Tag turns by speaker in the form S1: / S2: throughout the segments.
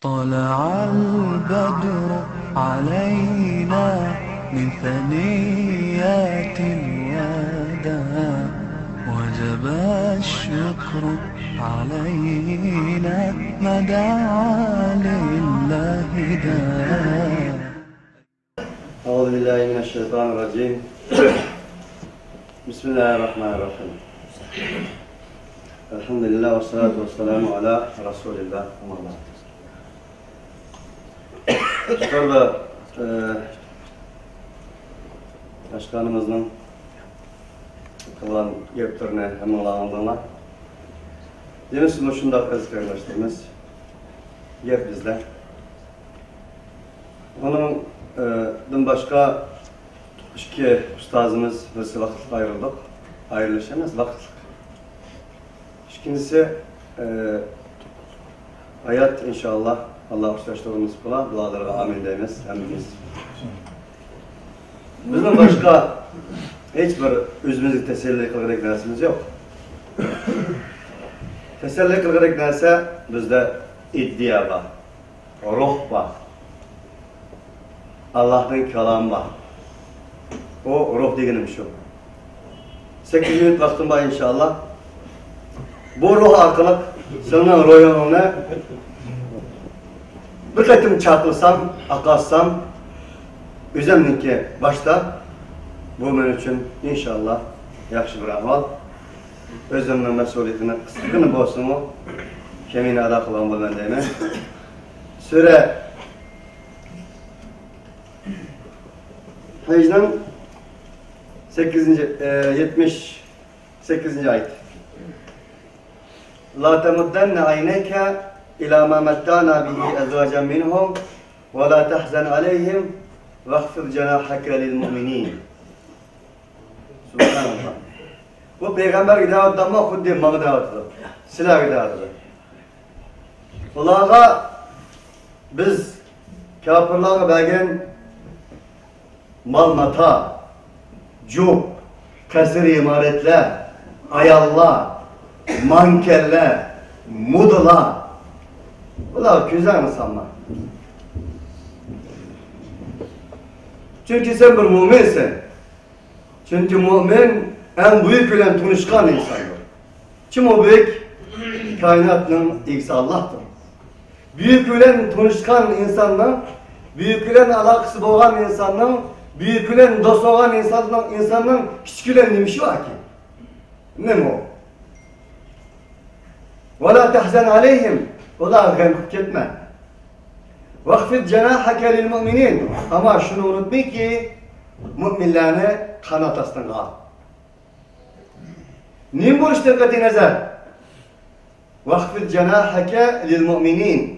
S1: طلع البدر علينا من ثنيات الوداع وجب الشكر علينا ما دعا لله داع.
S2: أعوذ بالله من الشيطان الرجيم. بسم الله الرحمن الرحيم. الحمد لله والصلاة والسلام على رسول الله. Yukarıda başkanımızın kılan geplerini hemen alandığına demişsin şunda aziz kardeşlerimiz gep bizde. Onun dün başka iki ustazımız ve vakit ayrıldık. Ayrılışımız vakit. İkincisi hayat inşallah Allah hoşlaştığımız kula dualara amin deyimiz hemimiz. Bizim başka hiçbir özümüzü teselli kılgırık dersimiz yok. Teselli kılgırık derse bizde iddia var, ruh var, Allah'ın kelamı var. O ruh degenim şu. 8 minut vaktim var inşallah. Bu ruh arkalık senin ruhuna bir kaytım çarpılsam, akarsam, özümdeki başta bu men için inşallah yaxşı bir ahval. Özümün mesuliyetini sıkını bolsun o, kemini ada kılan bu ben deyim. Süre Hicr'ın 78. ayet. La temuddanna ayneke ila ma mattana bihi azwajan minhum ve la tahzan aleyhim vahfid cenahake lil mu'minin. Subhanallah. Bu peygamber gidiyordu ama kuddi mağdağıdı. Silah gidiyordu. Onlara biz kafirlara belgen mal mata, cub, kasır imaretler, ayallar, mankeller, mudalar. Bunlar güzel insanlar. Çünkü sen bir müminsin. Çünkü mümin en büyük olan tunuşkan insandır. Kim o büyük? Kainatın ilgisi Allah'tır. Büyük olan tunuşkan insanlar, büyük olan alakası olan insanlar, büyük olan dost olan insanlar hiç gülen demişi var ki. Ne mi o? وَلَا تَحْزَنْ عَلَيْهِمْ Ola gayret etme. وَخْفِدْ جَنَاحَكَ لِلْمُؤْمِنِينَ Ama şunu unutma ki müminlerini kanat astın al. Nim bu işte dikkati nazar? وَخْفِدْ جَنَاحَكَ لِلْمُؤْمِنِينَ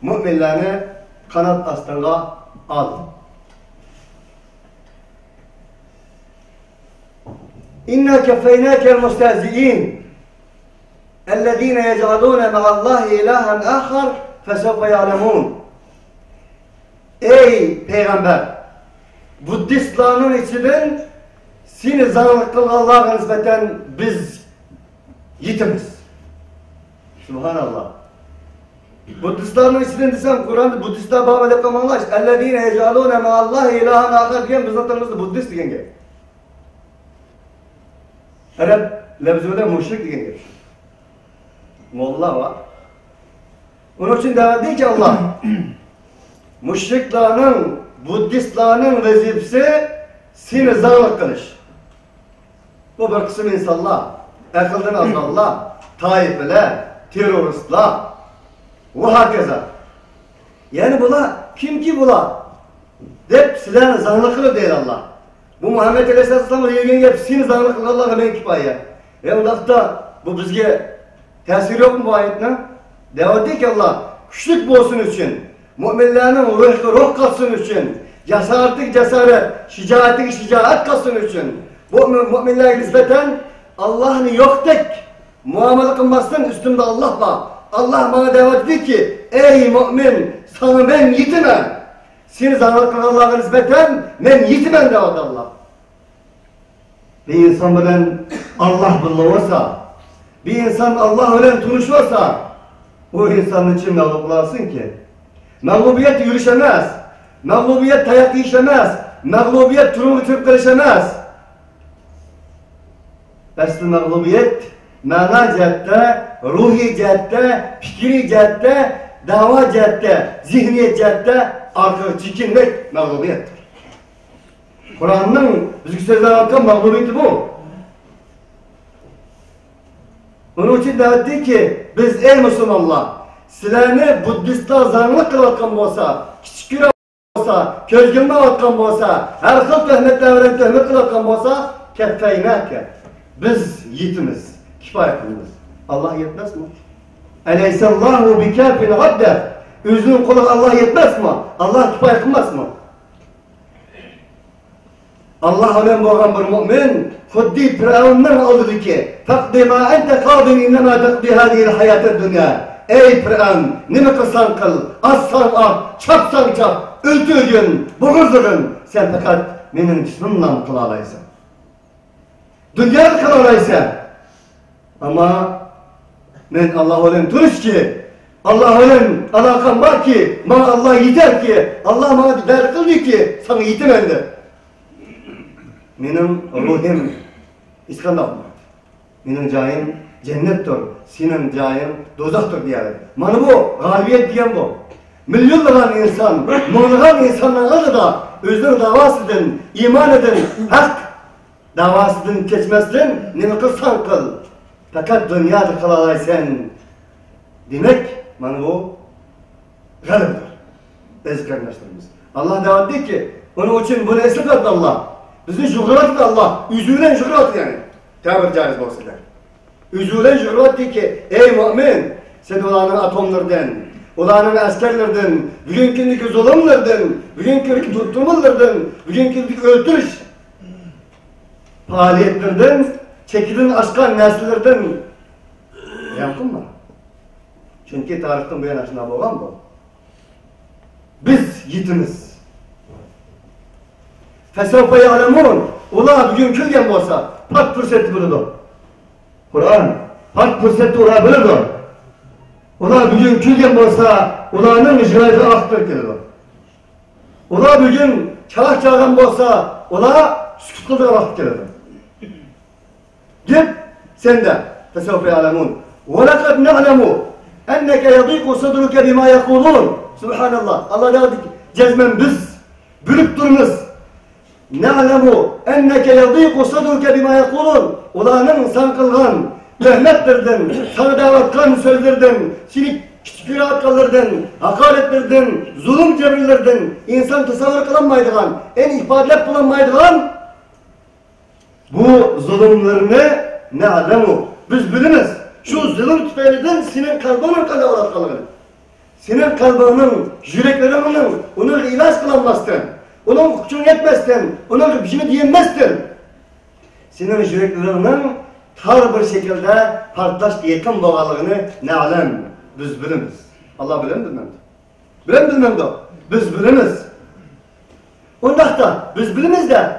S2: Müminlerini kanat astın al. İnna keffeynâkel mustehzi'in اَلَّذ۪ينَ يَجْعَلُونَ مَعَ اللّٰهِ اِلٰهًا آخَرْ فَسَوْفَ يَعْلَمُونَ Ey Peygamber! Budistlerin içinden seni zanlık kıl Allah'a nispeten biz yitimiz. Subhanallah. Budistlerin içinden desem Kur'an'da Budistler bağlı yapamalar. اَلَّذ۪ينَ يَجْعَلُونَ مَعَ اللّٰهِ اِلٰهًا آخَرْ diyen biz zaten Budist diyen gel. Arap lafzıda müşrik diyen gel. Molla var. Onun için devam ediyor ki Allah müşriklerin, Budistlerin vazifesi seni zanlık kılış. Bu bir kısım insanlar, akıldan azallar, taifeler, teröristler ve hakeza. Yani bunlar, kim ki bunlar? Hep silahını zanlık kılır değil Allah. Bu Muhammed Aleyhisselam'ın yerine gelip seni zanlık kılır Allah'a hemen kifaya. Ondakta bu bizge tesiri yok mu bu ayetine? Devam ediyor ki Allah, güçlük bolsun için, müminlerin ruh katsın için, cesaretlik cesaret, şicaatlik şicaat katsın için, bu müminlere nispeten Allah'ın yok tek muamele kılmasın üstümde Allah var. Allah bana devam ediyor ki, ey mümin, sana ben yitimem. Seni zannet kılan Allah'a nispeten, ben yitimem devam ediyor Allah. Bir insan bilen Allah bilmiyorsa, bir insan Allah ile tunuşuyorsa, o insanın için mağlup olasın ki? Mağlubiyet yürüşemez. Mağlubiyet tayak yiyişemez. Mağlubiyet turunu bitirip karışamaz. Aslı mağlubiyet mana cihette, ruhi cihette, fikri cihette, dava cihette, zihniyet cihette arka çekinmek mağlubiyettir. Kur'an'ın bizgi sözler hakkı mağlubiyeti bu. Onun için dedi ki biz ey Müslümanlar sizlerni Buddistlar zanlık kılatkan bolsa, kichik bolsa, közgünme atkan bolsa, her xil töhmetler töhmet kılatkan bolsa, keffeynake. Biz yetimiz, kifayet kılımız. Allah yetmez mi? Eleysallahu bikâfin abde. Üzünün kulu Allah yetmez mi? Allah kifayet kılmaz mı? Allah ölen boğan bir mümin, Huddi Firavun'dan aldı ki, Fakdi ma ente kadin innema takdi hadihil hayatı dünya. Ey Firavun, nime kılsan kıl, assan at, çapsan çap, öldürgün, boğuzdurun. Sen fakat benim cismimle kılalaysan. Dünyada kılalaysan. Ama ben Allah ölen turist ki, Allah ölen alakam var ki, bana Allah yeter ki, Allah bana bir dert kıldı ki, sana yetemendi. Benim ruhim İskandar. Benim cayim cennettir. Senin cayim dozaktır diyelim. Bana bu galibiyet diyen bu. Milyonlagan insan, milyonlagan insanlar da özleri davasıdın, iman edin, hak davasıdın geçmezsin, ne kılsan kıl. Fakat dünyada kılalaysan demek bana bu galiptir. Ezik kardeşlerimiz. Allah devam ediyor ki, onun için bunu esir etti Allah. Bizim şükrat Allah, üzülen şükrat yani. Tabir caiz olsalar. Üzülen şükrat diyor ki, ey mümin, sen olanın atomlardan, olanın askerlerden, bugünkü zulümlerden, bugünkü tutturmalardan, bugünkü öldürüş faaliyetlerden, çekilin aşkan nesillerden yaptın mı? Çünkü tarihten bu yana şuna olan bu. Biz yetimiz. فَسَوْفَ يَعْلَمُونَ Ola bugün külgen olsa, pat fırsatı bulurdu. Kur'an, pat fırsatı olabilirdi. Ola bugün külgen olsa, olanın icraatı aktır gelirdi. Ola bugün çalak çağıran olsa, ola sükutludur vakit gelirdi. Git, sen de, فَسَوْفَ يَعْلَمُونَ وَلَقَدْ نَعْلَمُ اَنَّكَ يَضِيقُ صَدْرُكَ بِمَا يَقُولُونَ Subhanallah, Allah da cezmen biz, bülüp durunuz. Na'lemu enneke yadîku sadruke bima yekulun. Olanın san kılgan, töhmetlerden, sana davatkan sözlerden, seni küçükleri kılırdan, hakaretlerden, zulüm cebirlerden, insan tasavvur kılamaydıgan, en ifadeler kılamaydıgan, bu zulümlerini na'lemu. Biz biliriz. Şu zulüm tüfeğinden senin kalbinin kadar olakalığını. Senin kalbinin, yüreklerinin, onu ilaç kılanmazsın. Onun gücünü yetmezsin, onun gücünü diyemezsin. Senin yüreklerinin tar bir şekilde partlaş yakın bağlılığını ne alem biz biliriz. Allah bilir mi bilmem de? Bilir mi bilmem de? Biz biliriz. Ondan da biz biliriz de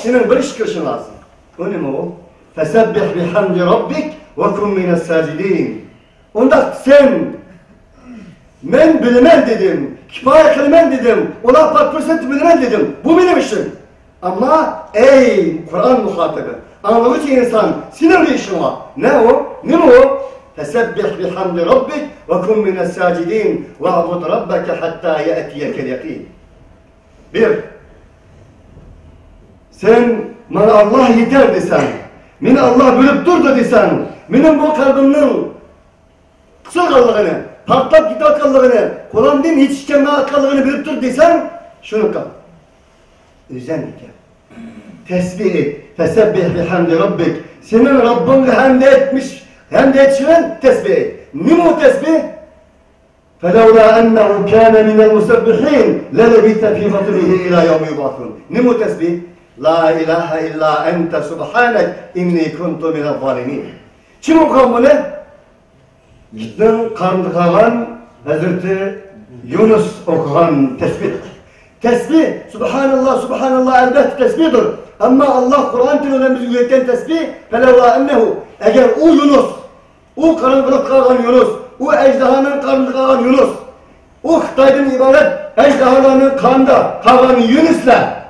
S2: senin bir iş kılışın lazım. O ne mi o? فَسَبِّحْ بِحَمْدِ رَبِّكْ وَكُمْ مِنَ السَّاجِدِينَ Ondan sen ben bilmem dedim, kifayet kılmem dedim, ola pat fırsatı bilmem dedim. Bu benim işim. Ama ey Kur'an muhatabı, anlamıcı insan, senin bir işin var. Ne o? Ne o? فَسَبِّحْ بِحَمْدِ رَبِّكْ وَكُمْ مِنَ السَّاجِدِينَ وَعْبُدْ رَبَّكَ حَتَّى يَأْتِيَكَ الْيَقِينَ Bir, sen bana Allah yeter desen, beni Allah bölüp durdu desen, benim bu kalbimnin kısa kallığını, patlak git akıllığını, Kur'an din yetişkenme akıllığını bilip dur desen, şunu kal. Özellikle. Tesbih et. Fesebbih bihamdi rabbik. Senin Rabbin hamd etmiş, hamd etişinen tesbih et. Ne mu tesbih? فَلَوْلَا أَنَّهُ كَانَ مِنَ الْمُسَبِّحِينَ لَلَبِثَ فِي بَطْنِهِ إِلَى يَوْمِ يُبْعَثُونَ Ne mu tesbih? La ilahe illa ente subhanek inni kuntu minel zalimin. Kim okuyan bunu? Gittin karnı kalan Hazreti Yunus okuyan tesbih. Tesbih, subhanallah, subhanallah elbette tesbihdir. Ama Allah Kur'an türünden bizi üreten tesbih, فَلَوْلَا اَنَّهُ Eğer o Yunus, o karanlık kalan Yunus, O ejdahanın karnında kalan Yunus. O Xitaydan ibaret ejdahalarının kanında kalan Yunus'la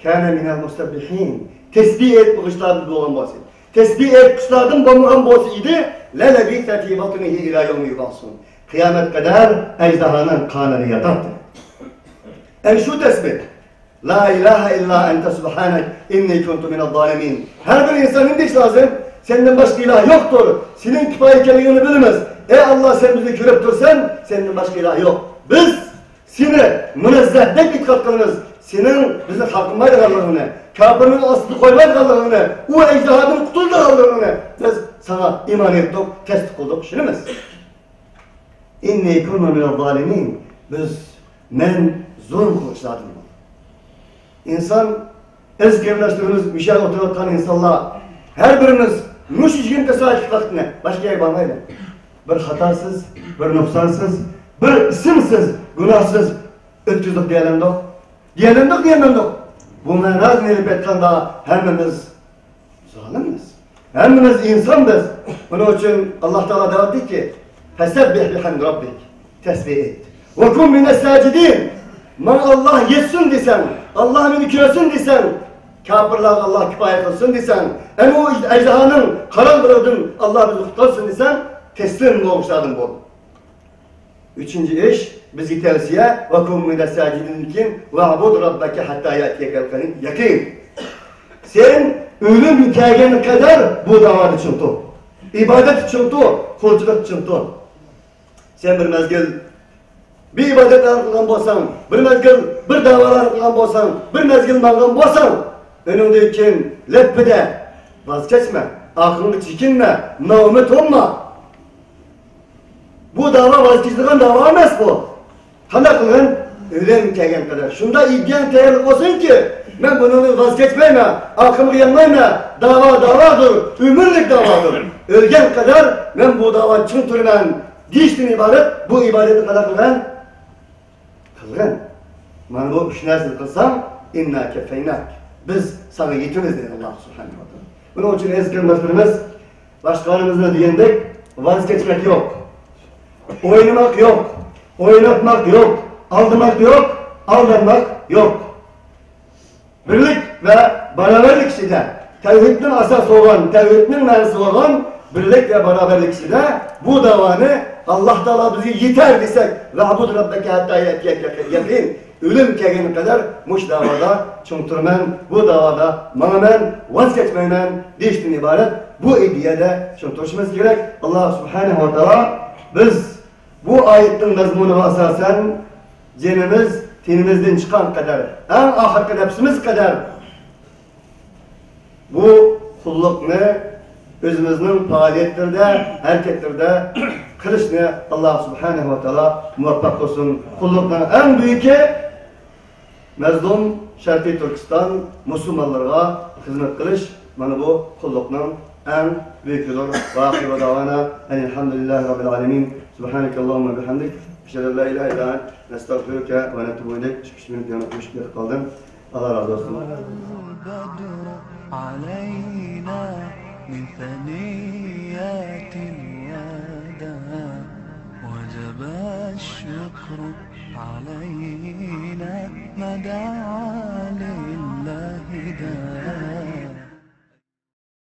S2: kâne minel mustabbihin. Tesbih et kuşlardan doğan bolsa. Tesbih et kuşlardan doğan bolsa idi. Lelebîse fî batnihi ilâ yevmi yub'asûn. Kıyamet kadar ejdahanın kanını yataktı. Şu tesbih. La ilahe illa ente subhanek inni kuntu minel zalimin. Her bir insanın diş lazım. Senden başka ilah yoktur. Senin kifayetliğini bilmez. Ey Allah sen bizi görüp dursan senden başka ilah yok. Biz seni münezzehden dikkat kılınız. Senin bizi hakkımaydı kaldığını, kapının aslı koymaydı kaldığını, o ejderhanın kutuldu kaldığını biz sana iman ettik, tesdik olduk. Şunumuz. İnni kuntu minel zalimin. Men zulm kılıçladım. İnsan ezgevleştiriniz, bir şey otururken insanlar her biriniz müşrikün tesadüf vaktine başka yer bakmayla. Bir hatasız, bir noksansız, bir isimsiz, günahsız ötküzdük diyelendik. Diyelendik. Bu menaz nelip etkanda hemimiz zalimiz. Hemimiz insanız. Bunun için Allah Teala devam etti ki Fesebbih bihamd Rabbik. Tesbih et. Ve kun mines sacidin. Man Allah yetsin desen, Allah beni küresin desen, kafirler Allah kifayet olsun desen, o ejdahanın karanlığının Allah bizi kurtarsın desen, teslim olmuşlardım bu. Üçüncü iş, bizi tavsiye, وَكُمْ مِنَ السَّاجِدِينَ kim? وَعْبُدْ رَبَّكَ حَتَّى يَأْتِيَكَ yakin. Sen ölüm hikayene kadar bu davada için tut. İbadet için tut, kulculuk için tut. Sen bir mezgil bir ibadetler kılan bolsan, bir mezgil bir davalar kılan bolsan, bir mezgil mağlan bolsan, önündeyken leppede vazgeçme, aklını çekinme, namet olma. Bu dava vazgeçtiğin dava emas bu. Qanday qilgan ölüm kelgan kadar. Şunda iddiyan tayyorlik olsun ki, ben bunu vazgeçmeyme, aklımı yanmayma, davadır, ömürlük davadır. Ölgen kadar ben bu dava için turman. Dişten ibaret, bu ibadeti kadar kılgan. Mana bu üç narsa kılsam, inna kefeynak. Biz sana yetimiz dedi Allah subhanahu wa ta'ala. Bunun için eskilmesimiz, başkanımızla diyendek, vazgeçmek yok. Oynamak yok. Oynatmak yok. Aldamak yok. Aldanmak yok. Birlik ve beraberlik içinde, tevhidin asası olan, tevhidin mensubu olan birlik ve beraberlik içinde bu davanı Allah Teala bizi yeter desek وَعْبُدْ رَبَّكَ حَتَّى يَأْتِيَكَ yakin. Ölüm kelgeni kadar muş davada çoğunturmen, bu davada manamen, vazgeçmemen değiştiğin ibaret. Bu iddiada çoğunturuşumuz gerek. Allah Subhanahu wa Ta'ala biz bu ayetin mezmununa asasen cenimiz, tenimizden çıkan kadar, en ahirki nefsimiz kadar bu kulluknu özümüzün faaliyetlerde, hareketlerde kılışını Allah Subhanahu wa Ta'ala muvaffak olsun. Kullukların en büyüğü Mezlum Şarkı Türkistan Müslümanlara hizmet kılış. Bana bu kullukların en büyüğüdür. Ve ahiru davana elhamdülillahi rabbil alemin. Subhanakallahumma bihamdik. Eşhedü la ilahe illa ente nestağfiruke ve netubu ileyk. Çıkış minut yanıtmış bir kaldım. Allah razı olsun.
S1: من ثنيات الوداع وجب الشكر علينا ما دعا لله داع